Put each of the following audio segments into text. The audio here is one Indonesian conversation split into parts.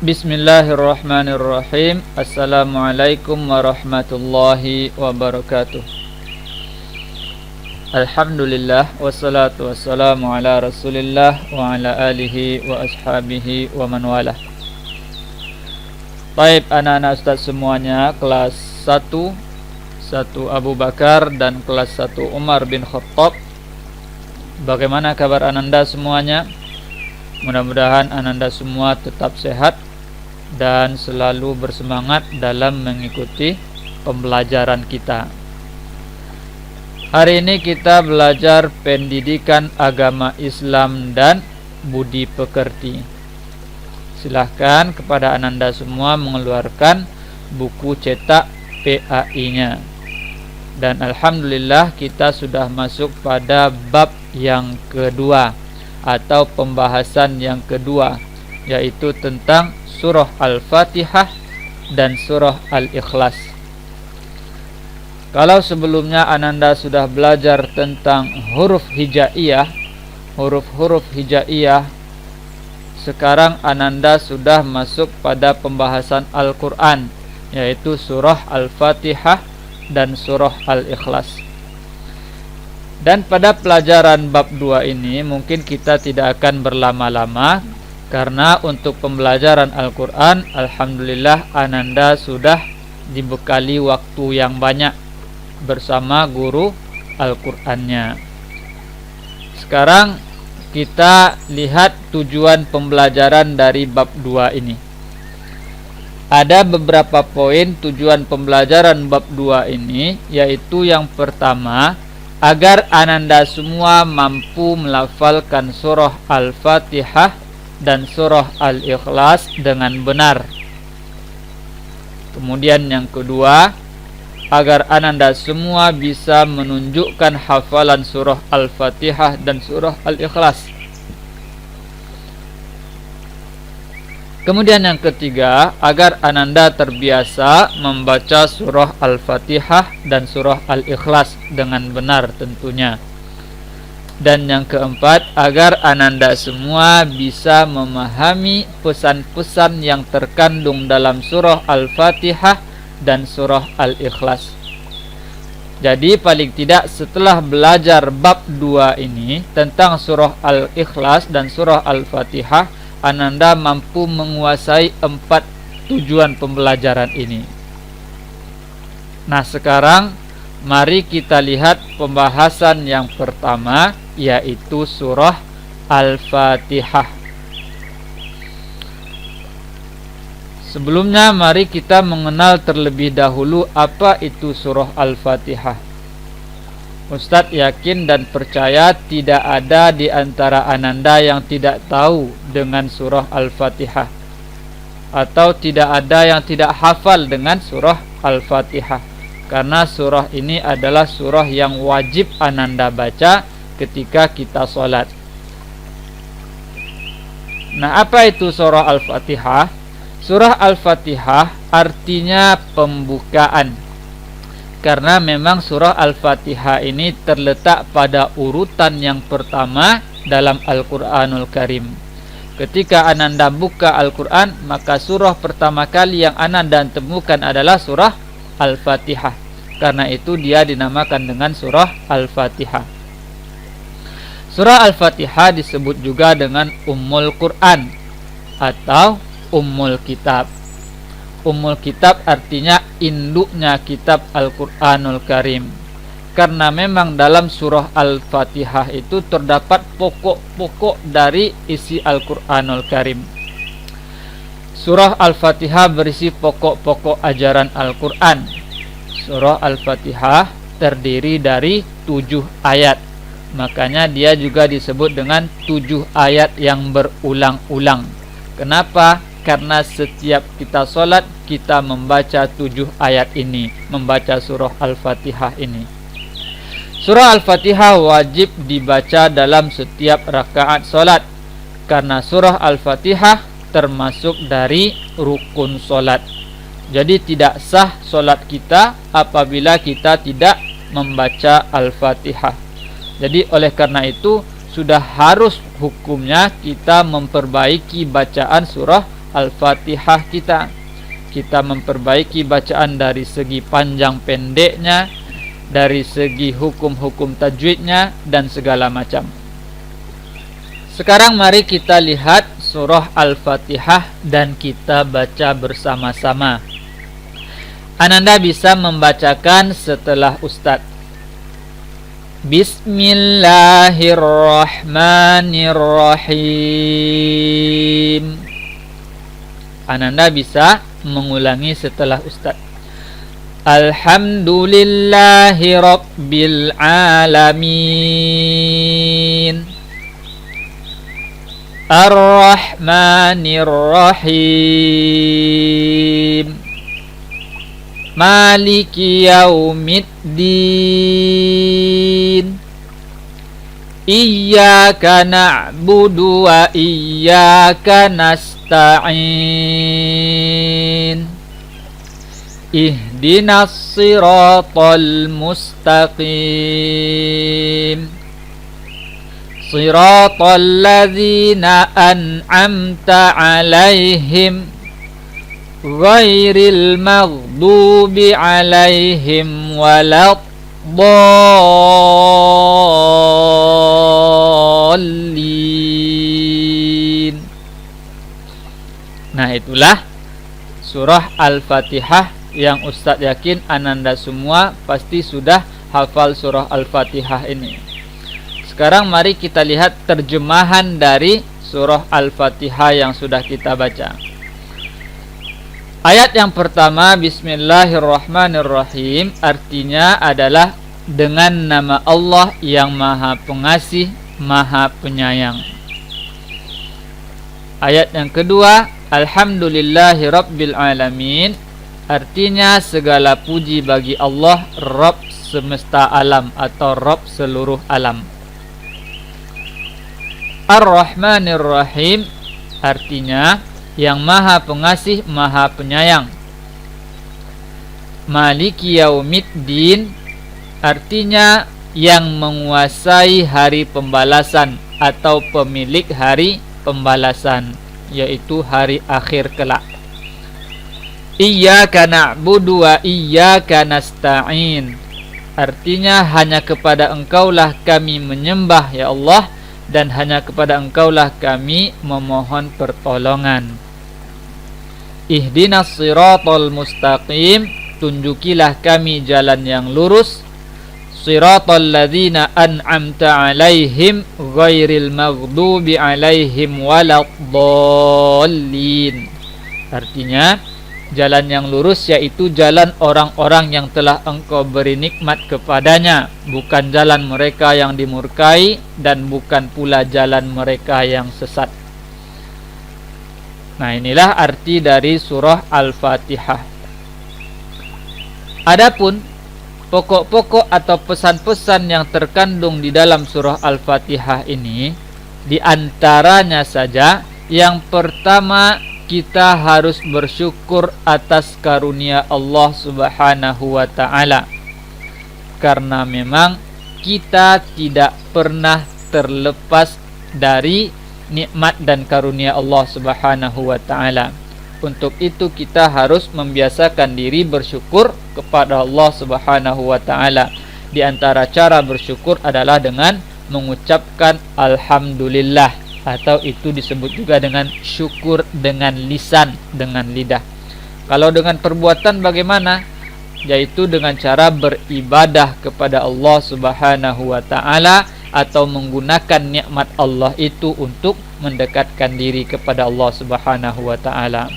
Bismillahirrahmanirrahim. Assalamualaikum warahmatullahi wabarakatuh. Alhamdulillah, wassalatu wassalamu ala rasulillah wa ala alihi wa ashabihi wa man walah. Baik anak-anak ustaz semuanya, kelas 1 Abu Bakar dan kelas 1 Umar bin Khattab. Bagaimana kabar ananda semuanya? Mudah-mudahan ananda semua tetap sehat dan selalu bersemangat dalam mengikuti pembelajaran kita. Hari ini kita belajar pendidikan agama Islam dan budi pekerti. Silahkan kepada ananda semua mengeluarkan buku cetak PAI-nya. Dan alhamdulillah kita sudah masuk pada bab yang kedua atau pembahasan yang kedua, yaitu tentang surah Al-Fatihah dan surah Al-Ikhlas. Kalau sebelumnya ananda sudah belajar tentang huruf hijaiyah, huruf-huruf hijaiyah, sekarang ananda sudah masuk pada pembahasan Al-Quran, yaitu surah Al-Fatihah dan surah Al-Ikhlas. Dan pada pelajaran bab 2 ini mungkin kita tidak akan berlama-lama, karena untuk pembelajaran Al-Quran, alhamdulillah ananda sudah dibekali waktu yang banyak bersama guru Al-Qurannya. Sekarang kita lihat tujuan pembelajaran dari bab 2 ini. Ada beberapa poin tujuan pembelajaran bab 2 ini, yaitu yang pertama, agar ananda semua mampu melafalkan surah Al-Fatihah dan surah Al-Ikhlas dengan benar. Kemudian yang kedua, agar ananda semua bisa menunjukkan hafalan surah Al-Fatihah dan surah Al-Ikhlas. Kemudian yang ketiga, agar ananda terbiasa membaca surah Al-Fatihah dan surah Al-Ikhlas dengan benar tentunya. Dan yang keempat, agar ananda semua bisa memahami pesan-pesan yang terkandung dalam surah Al-Fatihah dan surah Al-Ikhlas. Jadi paling tidak setelah belajar bab 2 ini tentang surah Al-Ikhlas dan surah Al-Fatihah, ananda mampu menguasai 4 tujuan pembelajaran ini. Nah, sekarang mari kita lihat pembahasan yang pertama, yaitu surah Al-Fatihah. Sebelumnya mari kita mengenal terlebih dahulu apa itu surah Al-Fatihah. Ustadz yakin dan percaya tidak ada di antara ananda yang tidak tahu dengan surah Al-Fatihah, atau tidak ada yang tidak hafal dengan surah Al-Fatihah, karena surah ini adalah surah yang wajib ananda baca ketika kita sholat. Nah, apa itu surah Al-Fatihah? Surah Al-Fatihah artinya pembukaan, karena memang surah Al-Fatihah ini terletak pada urutan yang pertama dalam Al-Quranul Karim. Ketika ananda buka Al-Quran, maka surah pertama kali yang ananda temukan adalah surah Al-Fatihah. Karena itu dia dinamakan dengan surah Al-Fatihah. Surah Al-Fatihah disebut juga dengan Ummul Quran atau Ummul Kitab. Ummul Kitab artinya induknya kitab Al-Quranul Karim, karena memang dalam surah Al-Fatihah itu terdapat pokok-pokok dari isi Al-Quranul Karim. Surah Al-Fatihah berisi pokok-pokok ajaran Al-Quran. Surah Al-Fatihah terdiri dari 7 ayat, makanya dia juga disebut dengan 7 ayat yang berulang-ulang. Kenapa? Karena setiap kita sholat, kita membaca 7 ayat ini, membaca surah Al-Fatihah ini. Surah Al-Fatihah wajib dibaca dalam setiap rakaat sholat, karena surah Al-Fatihah termasuk dari rukun sholat. Jadi tidak sah sholat kita apabila kita tidak membaca Al-Fatihah. Jadi oleh karena itu sudah harus hukumnya kita memperbaiki bacaan surah Al-Fatihah kita. Kita memperbaiki bacaan dari segi panjang pendeknya, dari segi hukum-hukum tajwidnya, dan segala macam. Sekarang mari kita lihat surah Al-Fatihah dan kita baca bersama-sama. Ananda bisa membacakan setelah Ustadz. Bismillahirrahmanirrahim. Ananda bisa mengulangi setelah Ustadz. Alhamdulillahi Rabbil Alamin. Ar-Rahmanir-Rahim. Maliki Yaumiddin. Iyyaka na'budu wa iyyaka nasta'in. Ihdinas siratal mustaqim. Siratal ladzina an'amta 'alaihim ghairil maghdubi 'alaihim waladdallin. Nah, itulah surah Al-Fatihah yang Ustadz yakin Ananda semua pasti sudah hafal surah Al-Fatihah ini. Sekarang mari kita lihat terjemahan dari surah Al-Fatihah yang sudah kita baca. Ayat yang pertama, Bismillahirrahmanirrahim, artinya adalah dengan nama Allah yang Maha Pengasih, Maha Penyayang. Ayat yang kedua, Alhamdulillahi Rabbil Alamin, artinya segala puji bagi Allah, Rabb semesta alam atau Rabb seluruh alam. Ar-Rahmanir-Rahim, artinya yang Maha Pengasih, Maha Penyayang. Maliki Yaumiddin, artinya yang menguasai hari pembalasan atau pemilik hari pembalasan, yaitu hari akhir kelak. Iyyaka na'budu wa iyyaka nasta'in, artinya hanya kepada Engkaulah kami menyembah ya Allah, dan hanya kepada Engkaulah kami memohon pertolongan. Ihdinas siratal mustaqim, tunjukilah kami jalan yang lurus. Siratal ladzina an'amta 'alaihim ghairil maghdubi 'alaihim waladdallin. Artinya jalan yang lurus yaitu jalan orang-orang yang telah Engkau beri nikmat kepadanya, bukan jalan mereka yang dimurkai dan bukan pula jalan mereka yang sesat. Nah, inilah arti dari surah Al-Fatihah. Adapun pokok-pokok atau pesan-pesan yang terkandung di dalam surah Al-Fatihah ini, di antaranya saja yang pertama, kita harus bersyukur atas karunia Allah Subhanahu wa ta'ala, karena memang kita tidak pernah terlepas dari nikmat dan karunia Allah Subhanahu wa ta'ala. Untuk itu kita harus membiasakan diri bersyukur kepada Allah Subhanahu wa ta'ala. Di antara cara bersyukur adalah dengan mengucapkan Alhamdulillah, atau itu disebut juga dengan syukur dengan lisan, dengan lidah. Kalau dengan perbuatan bagaimana? Yaitu dengan cara beribadah kepada Allah Subhanahu wa ta'ala, atau menggunakan nikmat Allah itu untuk mendekatkan diri kepada Allah Subhanahu wa ta'ala.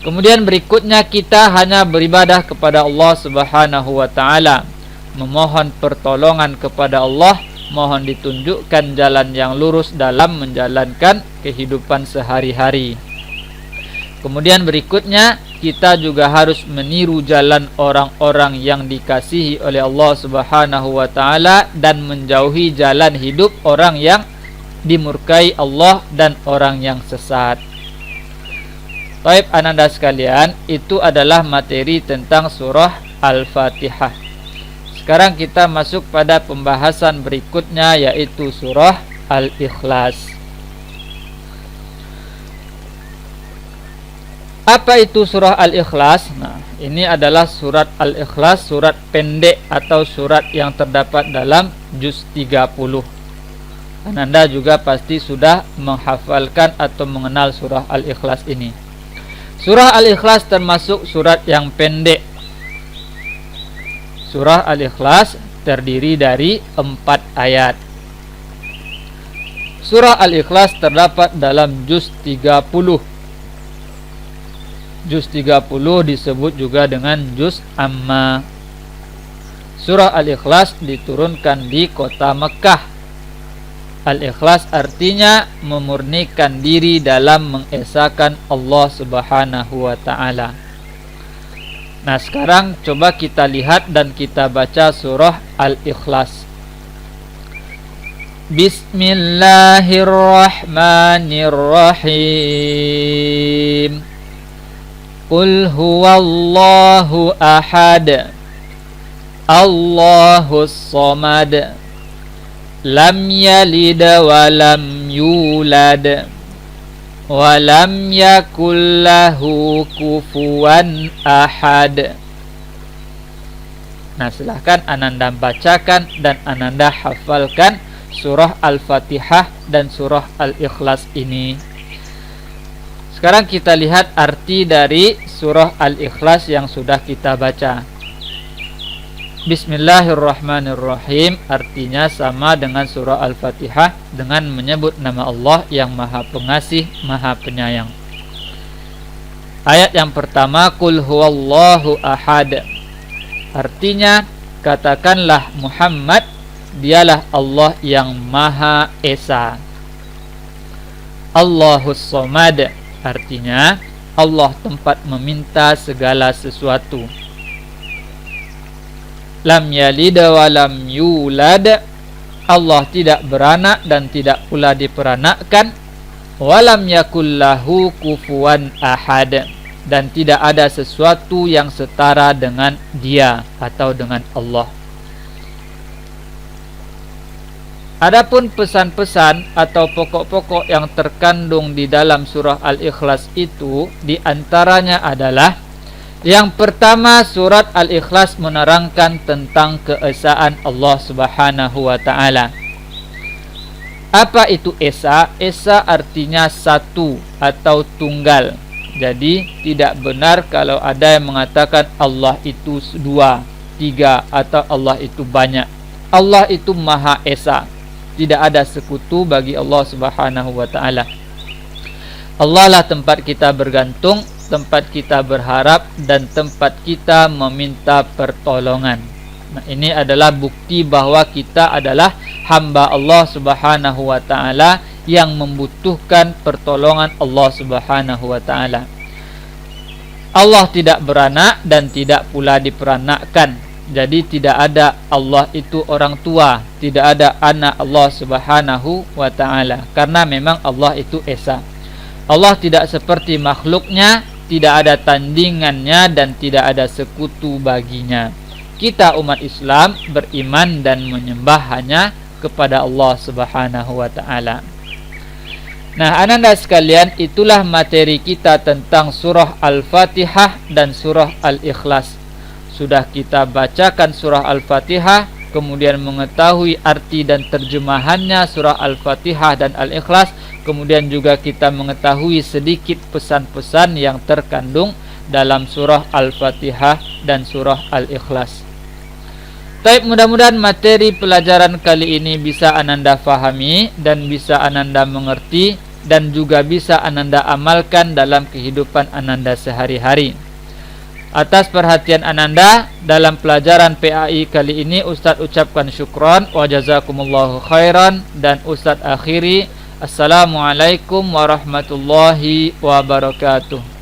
Kemudian berikutnya, kita hanya beribadah kepada Allah Subhanahu wa ta'ala, memohon pertolongan kepada Allah, mohon ditunjukkan jalan yang lurus dalam menjalankan kehidupan sehari-hari. Kemudian berikutnya, kita juga harus meniru jalan orang-orang yang dikasihi oleh Allah Subhanahu wa ta'ala, dan menjauhi jalan hidup orang yang dimurkai Allah dan orang yang sesat. Baik, ananda sekalian, itu adalah materi tentang surah Al-Fatihah. Sekarang kita masuk pada pembahasan berikutnya, yaitu surah Al-Ikhlas. Apa itu surah Al-Ikhlas? Nah, ini adalah surat Al-Ikhlas, surat pendek atau surat yang terdapat dalam juz 30. Ananda juga pasti sudah menghafalkan atau mengenal surah Al-Ikhlas ini. Surah Al-Ikhlas termasuk surat yang pendek. Surah Al-Ikhlas terdiri dari 4 ayat. Surah Al-Ikhlas terdapat dalam juz 30. Juz 30 disebut juga dengan juz Amma. Surah Al-Ikhlas diturunkan di kota Mekah. Al-Ikhlas artinya memurnikan diri dalam mengesahkan Allah Subhanahu wa ta'ala. Nah, sekarang coba kita lihat dan kita baca surah Al-Ikhlas. Bismillahirrahmanirrahim. Qul huwallahu ahad, Allahus samad, lam yalid wa lam yulad, wa lam yakul lahu kufuwan ahad. Nah, silahkan Ananda bacakan dan Ananda hafalkan surah Al-Fatihah dan surah Al-Ikhlas ini. Sekarang kita lihat arti dari surah Al-Ikhlas yang sudah kita baca. Bismillahirrahmanirrahim artinya sama dengan surah Al-Fatihah dengan menyebut nama Allah yang Maha Pengasih, Maha Penyayang. Ayat yang pertama, Qul huwallahu ahad. Artinya, katakanlah Muhammad, dialah Allah yang Maha Esa. Allahus samad. Artinya Allah tempat meminta segala sesuatu. Lam yalid wa lam yulad. Allah tidak beranak dan tidak pula diperanakkan. Wa lam yakul lahu kufuwan ahad. Dan tidak ada sesuatu yang setara dengan Dia atau dengan Allah. Adapun pesan-pesan atau pokok-pokok yang terkandung di dalam surah Al-Ikhlas itu diantaranya adalah yang pertama, surat Al-Ikhlas menerangkan tentang keesaan Allah Subhanahu wa ta'ala. Apa itu Esa? Esa artinya satu atau tunggal. Jadi tidak benar kalau ada yang mengatakan Allah itu dua, tiga atau Allah itu banyak. Allah itu Maha Esa. Tidak ada sekutu bagi Allah Subhanahu wa ta'ala. Allah lah tempat kita bergantung, tempat kita berharap, dan tempat kita meminta pertolongan. Nah, ini adalah bukti bahwa kita adalah hamba Allah Subhanahu wa ta'ala yang membutuhkan pertolongan Allah Subhanahu wa ta'ala. Allah tidak beranak dan tidak pula diperanakkan. Jadi tidak ada Allah itu orang tua, tidak ada anak Allah Subhanahu wa ta'ala, karena memang Allah itu Esa. Allah tidak seperti makhluknya, tidak ada tandingannya dan tidak ada sekutu baginya. Kita umat Islam beriman dan menyembah hanya kepada Allah Subhanahu wa ta'ala. Nah, ananda sekalian, itulah materi kita tentang surah Al-Fatihah dan surah Al-Ikhlas. Sudah kita bacakan surah Al-Fatihah, kemudian mengetahui arti dan terjemahannya surah Al-Fatihah dan Al-Ikhlas, kemudian juga kita mengetahui sedikit pesan-pesan yang terkandung dalam surah Al-Fatihah dan surah Al-Ikhlas. Baik, mudah-mudahan materi pelajaran kali ini bisa Ananda fahami dan bisa Ananda mengerti dan juga bisa Ananda amalkan dalam kehidupan Ananda sehari-hari. Atas perhatian Ananda dalam pelajaran PAI kali ini, Ustadz ucapkan syukran wa jazakumullahu khairan, dan Ustadz akhiri, assalamualaikum warahmatullahi wabarakatuh.